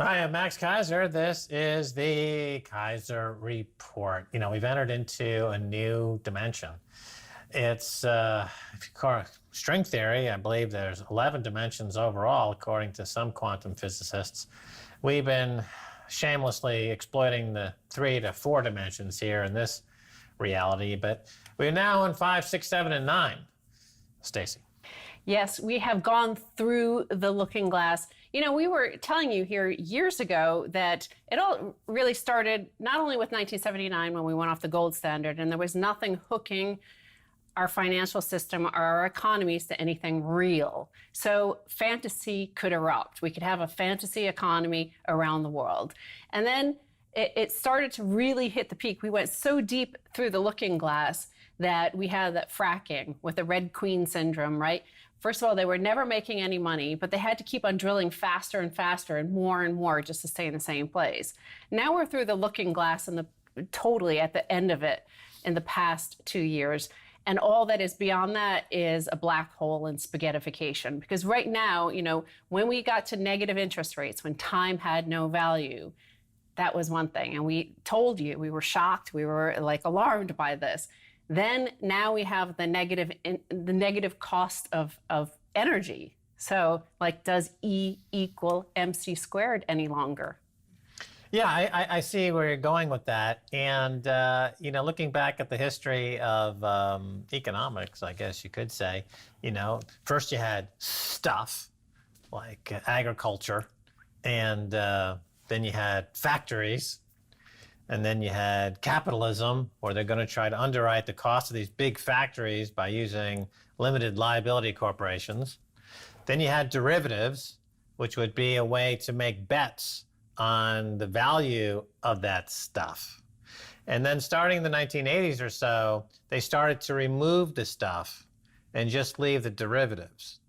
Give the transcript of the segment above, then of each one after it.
Hi, I'm Max Keiser. This is the Keiser Report. We've entered into a new dimension. It's, if you call it string theory, I believe there's 11 dimensions overall, according to some quantum physicists. We've been shamelessly exploiting the 3 to 4 dimensions here in this reality, but we're now in 5, 6, 7, and 9. Stacy. Yes, we have gone through the looking glass. We were telling you here years ago that it all really started not only with 1979 when we went off the gold standard, and there was nothing hooking our financial system or our economies to anything real. So fantasy could erupt. We could have a fantasy economy around the world. And then it started to really hit the peak. We went so deep through the looking glass that we had that fracking with the Red Queen syndrome, right? First of all, they were never making any money, but they had to keep on drilling faster and faster and more just to stay in the same place. Now we're through the looking glass and totally at the end of it in the past 2 years. And all that is beyond that is a black hole and spaghettification. Because right now, when we got to negative interest rates, when time had no value, that was one thing. And we told you, we were shocked, we were alarmed by this. Then now we have the negative cost of energy. So does E equal MC squared any longer? Yeah, I see where you're going with that. And, looking back at the history of economics, I guess you could say, first you had stuff like agriculture, and then you had factories. And then you had capitalism, where they're going to try to underwrite the cost of these big factories by using limited liability corporations. Then you had derivatives, which would be a way to make bets on the value of that stuff. And then starting in the 1980s or so, they started to remove the stuff and just leave the derivatives.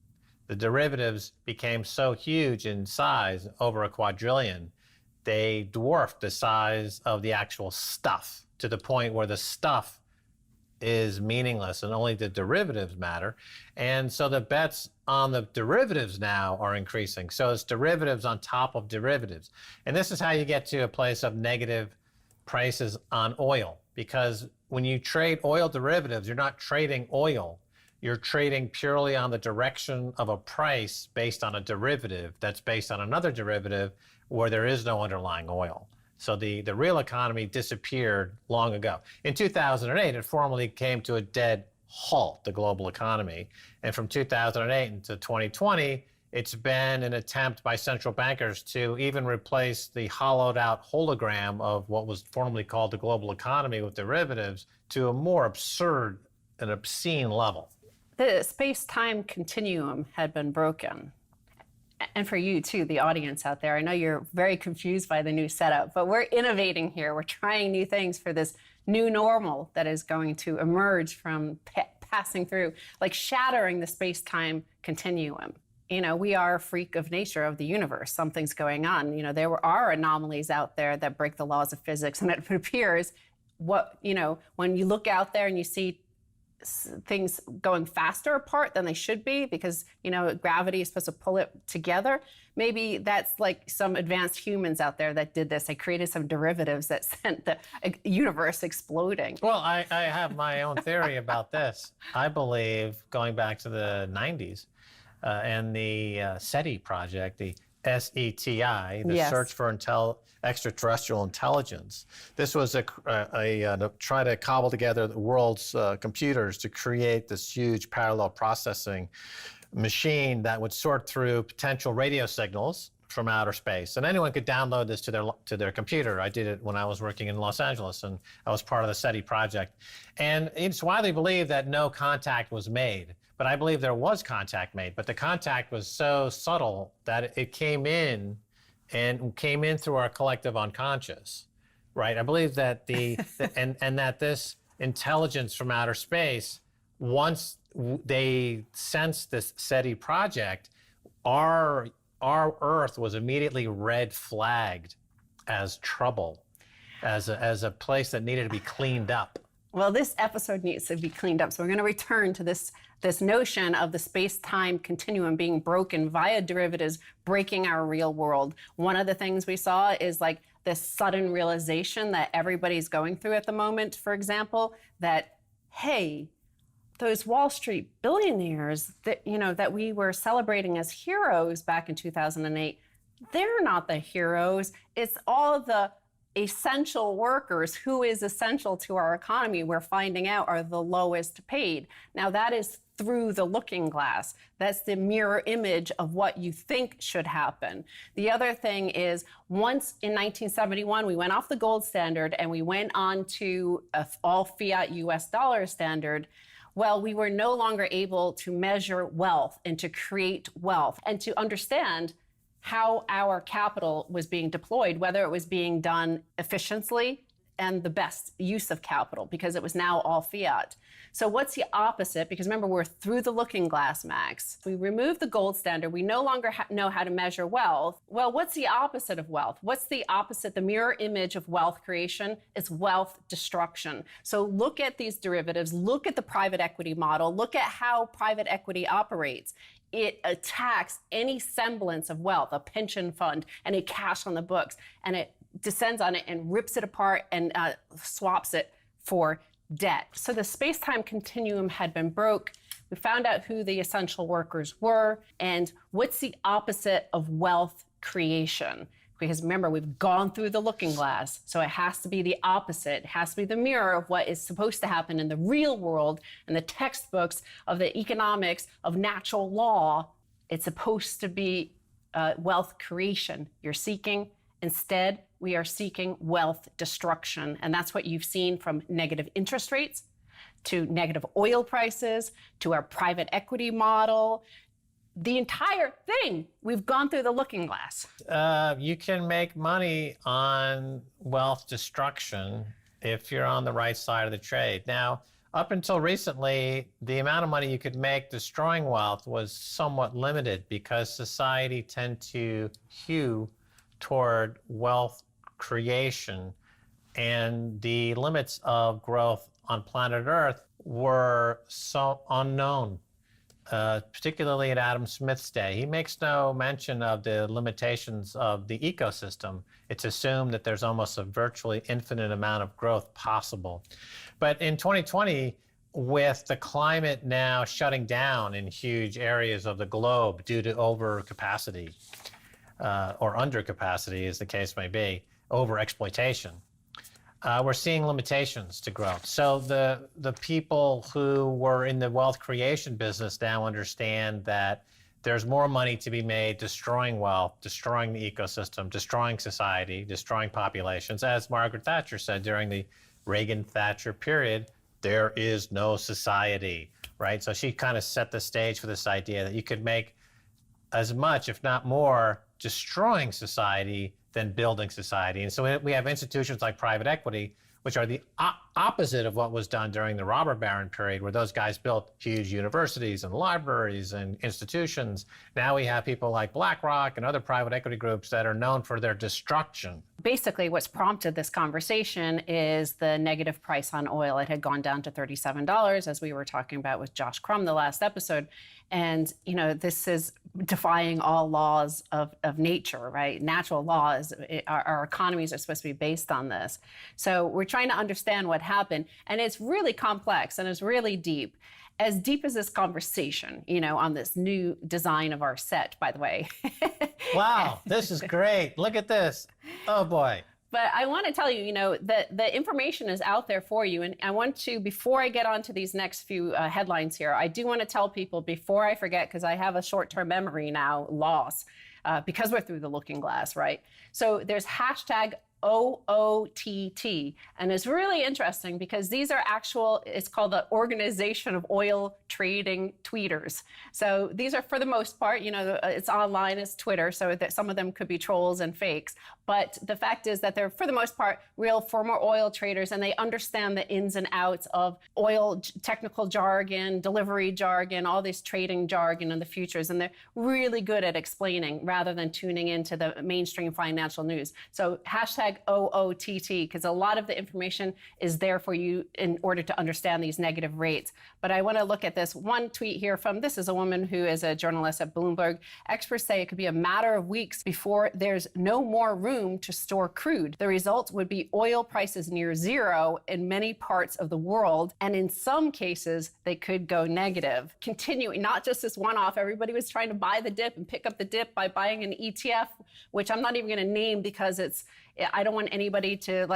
The derivatives became so huge in size, over a quadrillion, they dwarfed the size of the actual stuff to the point where the stuff is meaningless and only the derivatives matter. And so the bets on the derivatives now are increasing. So it's derivatives on top of derivatives. And this is how you get to a place of negative prices on oil. Because when you trade oil derivatives, you're not trading oil. You're trading purely on the direction of a price based on a derivative that's based on another derivative where there is no underlying oil. So the real economy disappeared long ago. In 2008, it formally came to a dead halt, the global economy. And from 2008 into 2020, it's been an attempt by central bankers to even replace the hollowed out hologram of what was formerly called the global economy with derivatives to a more absurd and obscene level. The space-time continuum had been broken. And for you too, the audience out there, I know you're very confused by the new setup, but we're innovating here. We're trying new things for this new normal that is going to emerge from passing through, shattering the space-time continuum. We are a freak of nature of the universe. Something's going on. There are anomalies out there that break the laws of physics, and it appears when you look out there and you see things going faster apart than they should be because, gravity is supposed to pull it together. Maybe that's some advanced humans out there that did this. They created some derivatives that sent the universe exploding. Well, I have my own theory about this. I believe, going back to the 90s and the SETI project, the SETI, the Yes. Search for Extraterrestrial Intelligence. This was to try to cobble together the world's computers to create this huge parallel processing machine that would sort through potential radio signals from outer space. And anyone could download this to their computer. I did it when I was working in Los Angeles, and I was part of the SETI project. And it's widely believed that no contact was made. But I believe there was contact made. But the contact was so subtle that it came in through our collective unconscious, right? I believe that and that this intelligence from outer space, once they sensed this SETI project, our Earth was immediately red flagged as trouble, as a place that needed to be cleaned up. Well, this episode needs to be cleaned up. So we're going to return to this notion of the space-time continuum being broken via derivatives, breaking our real world. One of the things we saw is like this sudden realization that everybody's going through at the moment, for example, that, hey, those Wall Street billionaires that, that we were celebrating as heroes back in 2008, they're not the heroes. It's all the essential workers who is essential to our economy, we're finding out are the lowest paid. Now that is through the looking glass. That's the mirror image of what you think should happen. The other thing is, once in 1971, we went off the gold standard and we went on to an all fiat US dollar standard. Well, we were no longer able to measure wealth and to create wealth and to understand how our capital was being deployed, whether it was being done efficiently and the best use of capital, because it was now all fiat. So what's the opposite? Because remember, we're through the looking glass, Max. We removed the gold standard. We no longer know how to measure wealth. Well, what's the opposite of wealth? What's the opposite? The mirror image of wealth creation is wealth destruction. So look at these derivatives, look at the private equity model, look at how private equity operates. It attacks any semblance of wealth, a pension fund, any cash on the books, and it descends on it and rips it apart and swaps it for debt. So the space-time continuum had been broke. We found out who the essential workers were and what's the opposite of wealth creation. Because remember, we've gone through the looking glass, so it has to be the opposite. It has to be the mirror of what is supposed to happen in the real world and the textbooks of the economics of natural law. It's supposed to be wealth creation you're seeking. Instead, we are seeking wealth destruction. And that's what you've seen from negative interest rates to negative oil prices to our private equity model. The entire thing, we've gone through the looking glass. You can make money on wealth destruction if you're on the right side of the trade. Now, up until recently, the amount of money you could make destroying wealth was somewhat limited because society tend to hew toward wealth creation, and the limits of growth on planet Earth were so unknown. Particularly at Adam Smith's day. He makes no mention of the limitations of the ecosystem. It's assumed that there's almost a virtually infinite amount of growth possible. But in 2020, with the climate now shutting down in huge areas of the globe due to overcapacity, or undercapacity as the case may be, overexploitation, we're seeing limitations to growth. So the people who were in the wealth creation business now understand that there's more money to be made destroying wealth, destroying the ecosystem, destroying society, destroying populations. As Margaret Thatcher said during the Reagan-Thatcher period, there is no society, right? So she kind of set the stage for this idea that you could make as much, if not more, destroying society than building society. And so we have institutions like private equity, which are the opposite of what was done during the robber baron period, where those guys built huge universities and libraries and institutions. Now we have people like BlackRock and other private equity groups that are known for their destruction. Basically, what's prompted this conversation is the negative price on oil. It had gone down to $37, as we were talking about with Josh Crum the last episode. And, this is defying all laws of nature, right? Natural laws, our economies are supposed to be based on this. So we're trying to understand what happened. And it's really complex and it's really deep. As deep as this conversation, on this new design of our set, by the way. Wow, this is great. Look at this. Oh, boy. But I want to tell you, that the information is out there for you. And I want to, before I get on to these next few headlines here, I do want to tell people before I forget, because I have a short-term memory now loss, because we're through the looking glass, right? So there's hashtag OOTT. And it's really interesting because these are it's called the Organization of Oil Trading Tweeters. So these are, for the most part, it's online, it's Twitter, so that some of them could be trolls and fakes. But the fact is that they're, for the most part, real former oil traders, and they understand the ins and outs of oil technical jargon, delivery jargon, all this trading jargon and the futures. And they're really good at explaining rather than tuning into the mainstream financial news. So hashtag hashtag OOTT, because a lot of the information is there for you in order to understand these negative rates. But I want to look at this one tweet here this is a woman who is a journalist at Bloomberg. Experts say it could be a matter of weeks before there's no more room to store crude. The result would be oil prices near zero in many parts of the world, and in some cases, they could go negative. Continuing, not just this one-off, everybody was trying to buy the dip and pick up the dip by buying an ETF, which I'm not even going to name because I don't want anybody to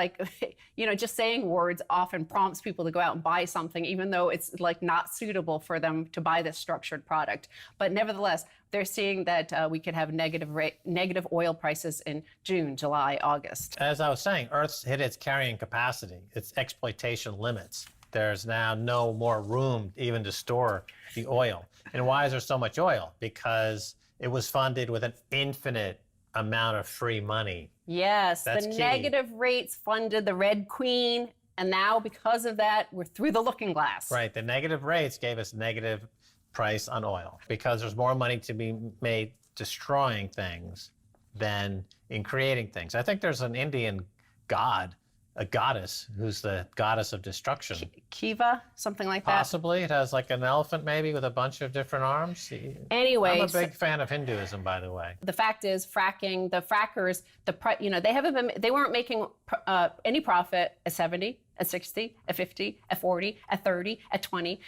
just saying words often prompts people to go out and buy something, even though it's not suitable for them to buy this structured product. But nevertheless, they're seeing that we could have negative oil prices in June, July, August. As I was saying, Earth's hit its carrying capacity, its exploitation limits. There's now no more room even to store the oil. And why is there so much oil? Because it was funded with an infinite amount of free money. Yes, That's the key. Negative rates funded the Red Queen, and now because of that, we're through the looking glass. Right, the negative rates gave us negative price on oil because there's more money to be made destroying things than in creating things. I think there's an Indian god, a goddess, who's the goddess of destruction. Kiva, something like that. Possibly. It has like an elephant maybe with a bunch of different arms. Anyway, I'm a big fan of Hinduism, by the way. the fact is, fracking, the frackers, they weren't making any profit at 70, at 60, at 50, at 40, at 30, at 20.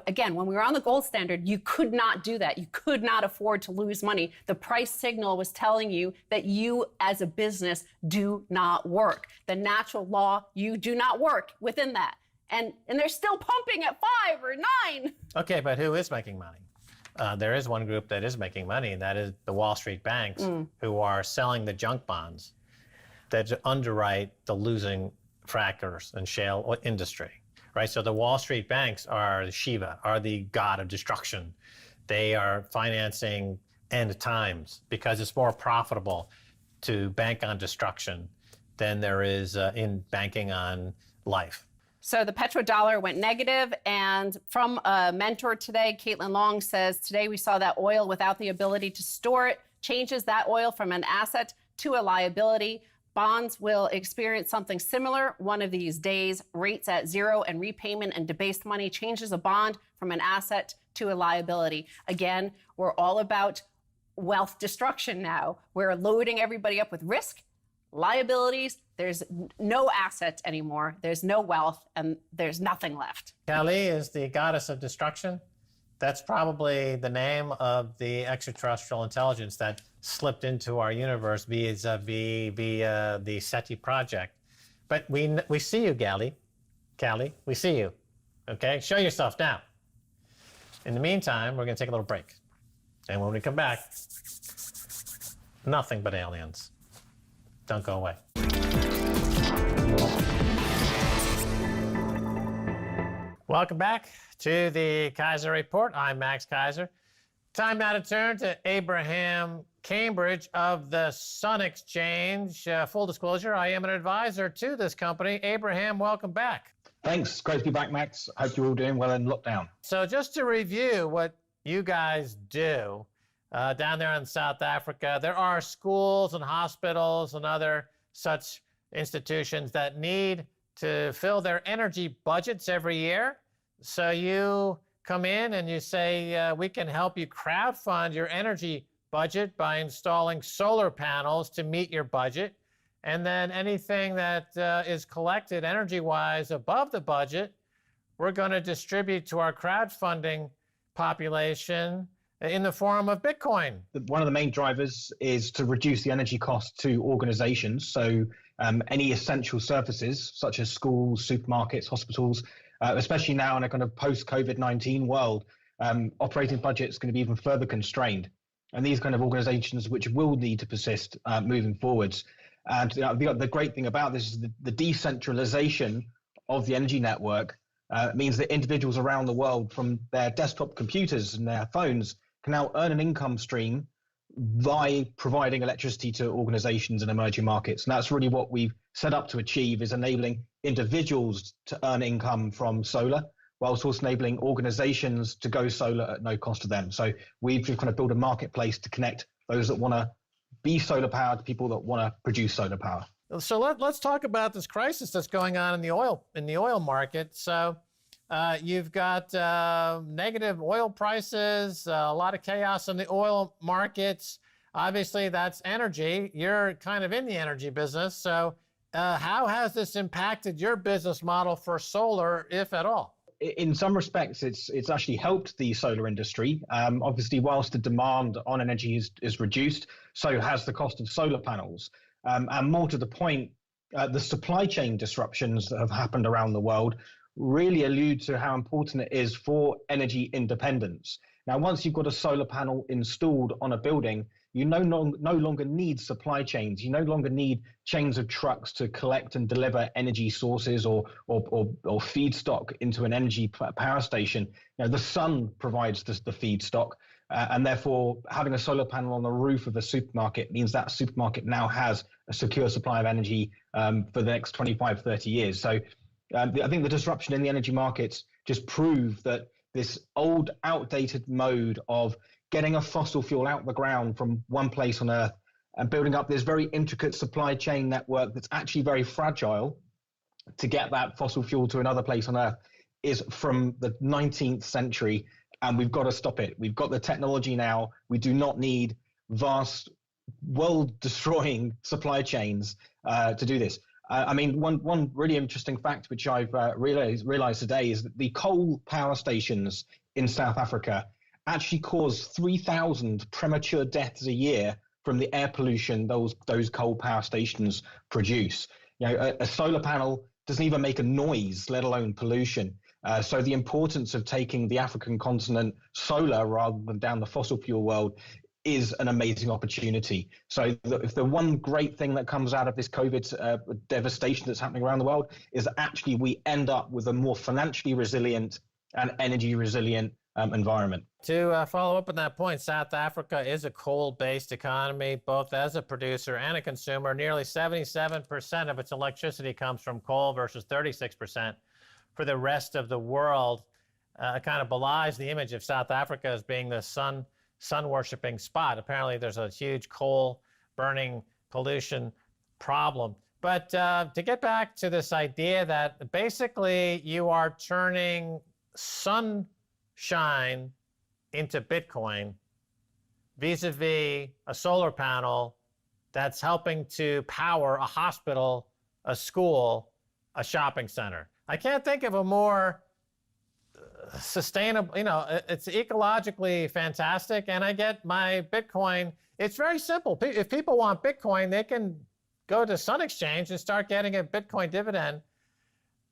Again, when we were on the gold standard, you could not do that. You could not afford to lose money. The price signal was telling you that you as a business do not work. The natural law, you do not work within that. And they're still pumping at 5 or 9. Okay, but who is making money? There is one group that is making money, and that is the Wall Street banks who are selling the junk bonds that underwrite the losing frackers and shale industry, right? So the Wall Street banks are Shiva, are the god of destruction. They are financing end times because it's more profitable to bank on destruction than there is in banking on life. So the petrodollar went negative, and from a mentor today, Caitlin Long says, today we saw that oil without the ability to store it changes that oil from an asset to a liability. Bonds will experience something similar one of these days. Rates at zero and repayment and debased money changes a bond from an asset to a liability. Again, we're all about wealth destruction now. We're loading everybody up with risk, liabilities. There's no assets anymore. There's no wealth, and there's nothing left. Kali is the goddess of destruction. That's probably the name of the extraterrestrial intelligence that slipped into our universe via the SETI project. But we see you, Kali, we see you. Okay, show yourself now. In the meantime, we're going to take a little break. And when we come back, nothing but aliens. Don't go away. Welcome back to the Keiser Report. I'm Max Keiser. Time now to turn to Abraham Cambridge of the Sun Exchange. Full disclosure, I am an advisor to this company. Abraham, welcome back. Thanks. Great to be back, Max. Hope you're all doing well in lockdown. So just to review what you guys do down there in South Africa, there are schools and hospitals and other such institutions that need to fill their energy budgets every year. So you come in and you say, we can help you crowdfund your energy budget by installing solar panels to meet your budget. And then anything that is collected energy-wise above the budget, we're going to distribute to our crowdfunding population in the form of Bitcoin. One of the main drivers is to reduce the energy cost to organizations. So any essential services such as schools, supermarkets, hospitals, especially now in a kind of post-COVID-19 world, operating budgets going to be even further constrained. And these kind of organizations which will need to persist moving forwards. And the great thing about this is the decentralization of the energy network means that individuals around the world from their desktop computers and their phones can now earn an income stream by providing electricity to organizations in emerging markets. And that's really what we've set up to achieve, is enabling individuals to earn income from solar, whilst also enabling organizations to go solar at no cost to them. So we've kind of built a marketplace to connect those that want to be solar powered, people that want to produce solar power. So let's talk about this crisis that's going on in the oil market. So you've got negative oil prices, a lot of chaos in the oil markets. Obviously, that's energy. You're kind of in the energy business. So how has this impacted your business model for solar, if at all? In some respects, it's actually helped the solar industry. Obviously, whilst the demand on energy is reduced, so has the cost of solar panels. And more to the point, the supply chain disruptions that have happened around the world really allude to how important it is for energy independence. Now, once you've got a solar panel installed on a building, you no longer need supply chains. You no longer need chains of trucks to collect and deliver energy sources or feedstock into an energy power station. The sun provides the feedstock, and therefore having a solar panel on the roof of a supermarket means that supermarket now has a secure supply of energy for the next 25, 30 years. So I think the disruption in the energy markets just prove that this old, outdated mode of getting a fossil fuel out the ground from one place on Earth and building up this very intricate supply chain network that's actually very fragile to get that fossil fuel to another place on Earth is from the 19th century, and we've got to stop it. We've got the technology now. We do not need vast, world-destroying supply chains to do this. I mean, one really interesting fact which I've realized today is that the coal power stations in South Africa actually cause 3,000 premature deaths a year from the air pollution those coal power stations produce. A solar panel doesn't even make a noise, let alone pollution. So the importance of taking the African continent solar rather than down the fossil fuel world is an amazing opportunity. So if the one great thing that comes out of this COVID devastation that's happening around the world is that actually we end up with a more financially resilient and energy resilient environment. To follow up on that point, South Africa is a coal-based economy, both as a producer and a consumer. Nearly 77% of its electricity comes from coal versus 36% for the rest of the world. It kind of belies the image of South Africa as being the sun-worshipping spot. Apparently, there's a huge coal-burning pollution problem. But to get back to this idea that basically you are turning sunshine into Bitcoin vis-a-vis a solar panel that's helping to power a hospital, a school, a shopping center. I can't think of a more sustainable, it's ecologically fantastic, and I get my Bitcoin. It's very simple. If people want Bitcoin, they can go to Sun Exchange and start getting a Bitcoin dividend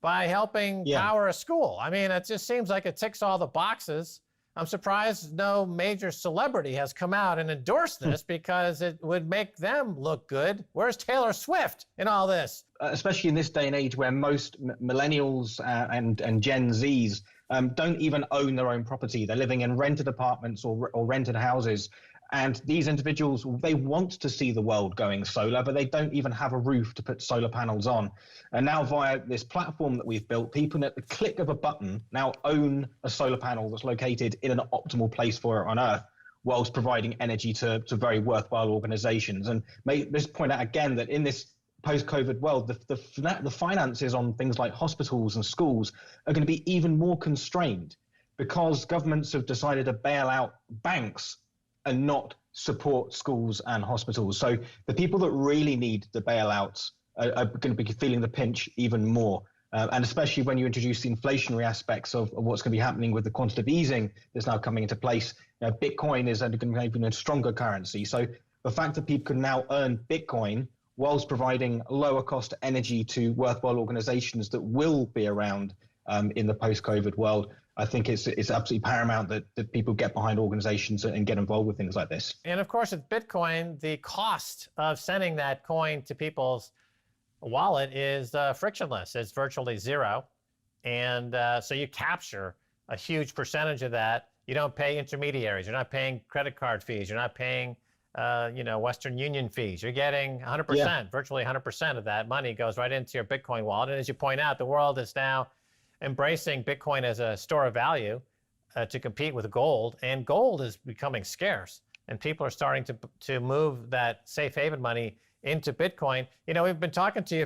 by helping power a school. I mean, it just seems like it ticks all the boxes. I'm surprised no major celebrity has come out and endorsed this because it would make them look good. Where's Taylor Swift in all this? Especially in this day and age where most millennials and Gen Zs don't even own their own property. They're living in rented apartments or rented houses. And these individuals, they want to see the world going solar, but they don't even have a roof to put solar panels on. And now via this platform that we've built, people at the click of a button now own a solar panel that's located in an optimal place for it on Earth, whilst providing energy to very worthwhile organizations. And let's point out again that in this post-COVID world, the finances on things like hospitals and schools are going to be even more constrained because governments have decided to bail out banks and not support schools and hospitals. So the people that really need the bailouts are going to be feeling the pinch even more. And especially when you introduce the inflationary aspects of what's going to be happening with the quantitative easing that's now coming into place, Bitcoin is going to be even a stronger currency. So the fact that people can now earn Bitcoin whilst providing lower cost energy to worthwhile organizations that will be around in the post-COVID world, I think it's absolutely paramount that people get behind organizations and get involved with things like this. And of course, with Bitcoin, the cost of sending that coin to people's wallet is frictionless. It's virtually zero. And so you capture a huge percentage of that. You don't pay intermediaries. You're not paying credit card fees. You're not paying Western Union fees. You're getting 100%, virtually 100% of that money goes right into your Bitcoin wallet. And as you point out, the world is now embracing Bitcoin as a store of value to compete with gold, and gold is becoming scarce. and people are starting to move that safe haven money into Bitcoin. We've been talking to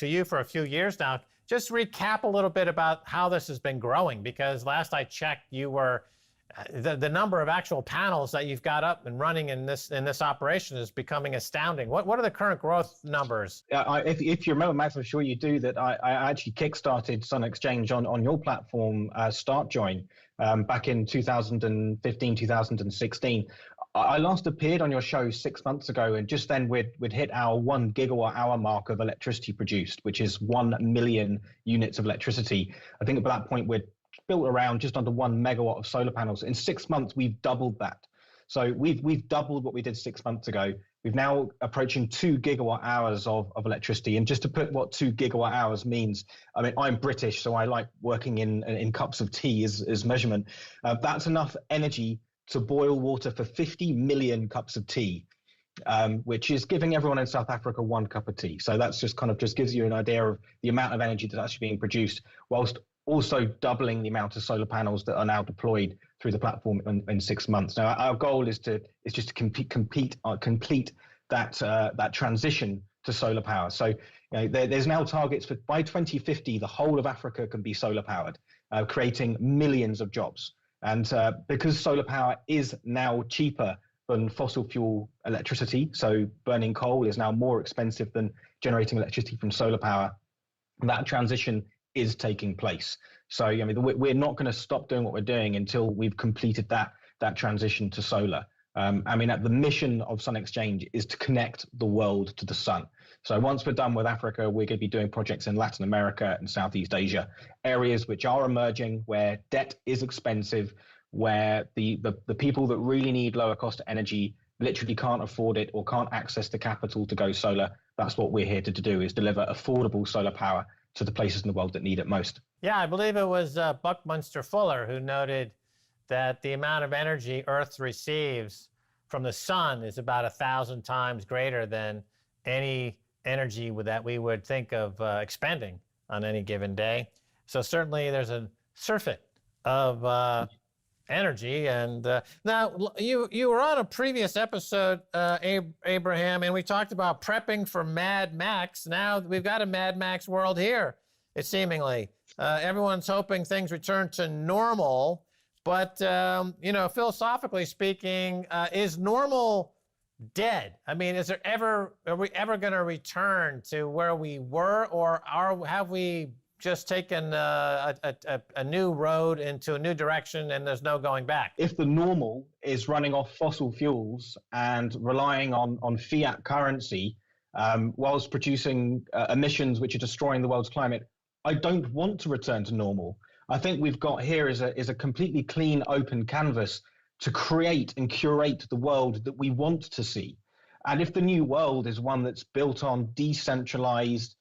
you for a few years now. Just recap a little bit about how this has been growing, because last I checked, you were the number of actual panels that you've got up and running in this operation is becoming astounding. What are the current growth numbers? If you remember, Max, I'm sure you do, that I actually kickstarted Sun Exchange on your platform, StartJoin, back in 2015, 2016. I last appeared on your show 6 months ago, and just then we'd hit our 1 gigawatt hour mark of electricity produced, which is 1 million units of electricity. I think at that point we'd built around just under 1 megawatt of solar panels. In 6 months, we've doubled that. So we've doubled what we did 6 months ago. We've now approaching 2 gigawatt hours of electricity. And just to put what 2 gigawatt hours means, I mean, I'm British, so I like working in cups of tea as measurement. That's enough energy to boil water for 50 million cups of tea, which is giving everyone in South Africa 1 cup of tea. So that's just gives you an idea of the amount of energy that's actually being produced, whilst also doubling the amount of solar panels that are now deployed through the platform in 6 months. Now, our goal is just to complete that transition to solar power. So there's now targets for by 2050, the whole of Africa can be solar powered, creating millions of jobs. And because solar power is now cheaper than fossil fuel electricity, so burning coal is now more expensive than generating electricity from solar power, that transition is taking place. So I mean, we're not going to stop doing what we're doing until we've completed that transition to solar. I mean, the mission of Sun Exchange is to connect the world to the sun. So once we're done with Africa, we're going to be doing projects in Latin America and Southeast Asia, areas which are emerging, where debt is expensive, where the people that really need lower cost energy literally can't afford it or can't access the capital to go solar. That's what we're here to do, is deliver affordable solar power to the places in the world that need it most. Yeah, I believe it was Buckminster Fuller who noted that the amount of energy Earth receives from the sun is about 1,000 times greater than any energy that we would think of expending on any given day. So certainly there's a surfeit of energy. And now you were on a previous episode, Abraham, and we talked about prepping for Mad Max. Now we've got a Mad Max world here, it's seemingly. Everyone's hoping things return to normal. But, philosophically speaking, is normal dead? I mean, are we ever going to return to where we were, or have we just taken a new road into a new direction and there's no going back? If the normal is running off fossil fuels and relying on fiat currency, whilst producing emissions which are destroying the world's climate, I don't want to return to normal. I think we've got here is a completely clean, open canvas to create and curate the world that we want to see. And if the new world is one that's built on decentralized,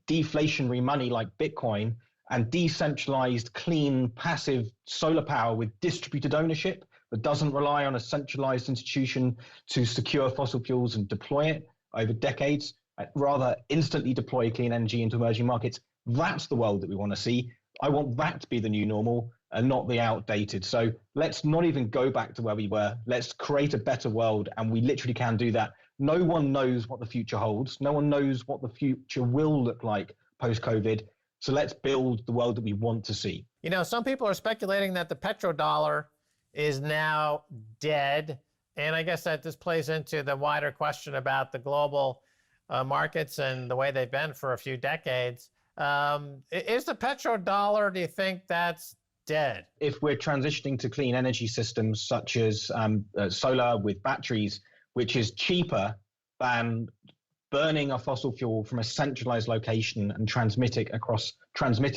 deflationary money like Bitcoin, and decentralized, clean, passive solar power with distributed ownership that doesn't rely on a centralized institution to secure fossil fuels and deploy it over decades, rather instantly deploy clean energy into emerging markets, that's the world that we want to see. I want that to be the new normal and not the outdated. So let's not even go back to where we were. Let's create a better world, and we literally can do that. No one knows what the future holds. No one knows what the future will look like post-COVID. So let's build the world that we want to see. Some people are speculating that the petrodollar is now dead. And I guess that this plays into the wider question about the global markets and the way they've been for a few decades. Is the petrodollar, do you think that's dead? If we're transitioning to clean energy systems such as solar with batteries, which is cheaper than burning a fossil fuel from a centralized location and transmitting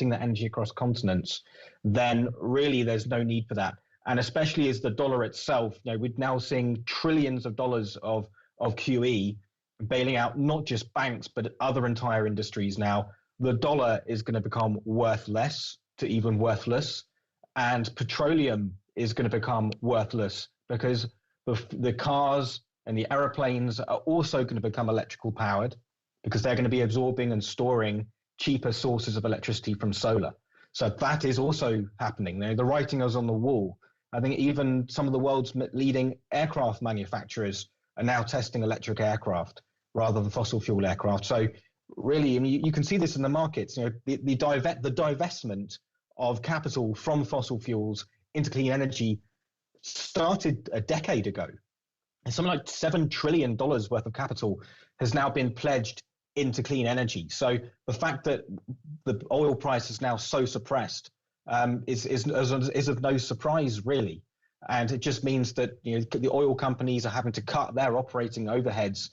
the energy across continents, then really there's no need for that. And especially as the dollar itself, we're now seeing trillions of dollars of QE bailing out not just banks, but other entire industries now. The dollar is going to become worth less to even worthless, and petroleum is going to become worthless because the cars and the aeroplanes are also going to become electrical powered because they're going to be absorbing and storing cheaper sources of electricity from solar. So that is also happening. The writing is on the wall. I think even some of the world's leading aircraft manufacturers are now testing electric aircraft rather than fossil fuel aircraft. So really, I mean, you can see this in the markets. You know, the divestment of capital from fossil fuels into clean energy started a decade ago. And something like $7 trillion worth of capital has now been pledged into clean energy. So the fact that the oil price is now so suppressed is of no surprise, really. And it just means that, you know, the oil companies are having to cut their operating overheads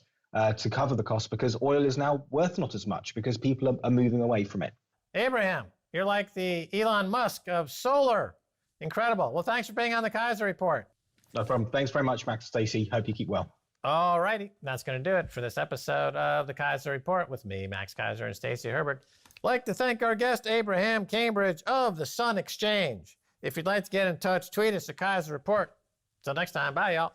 to cover the cost, because oil is now worth not as much because people are moving away from it. Abraham, you're like the Elon Musk of solar. Incredible. Well, thanks for being on the Keiser Report. No problem. Thanks very much, Max, Stacy. Hope you keep well. All righty. That's going to do it for this episode of the Keiser Report with me, Max Keiser, and Stacy Herbert. I'd like to thank our guest, Abraham Cambridge of the Sun Exchange. If you'd like to get in touch, tweet us at Keiser Report. Until next time, bye, y'all.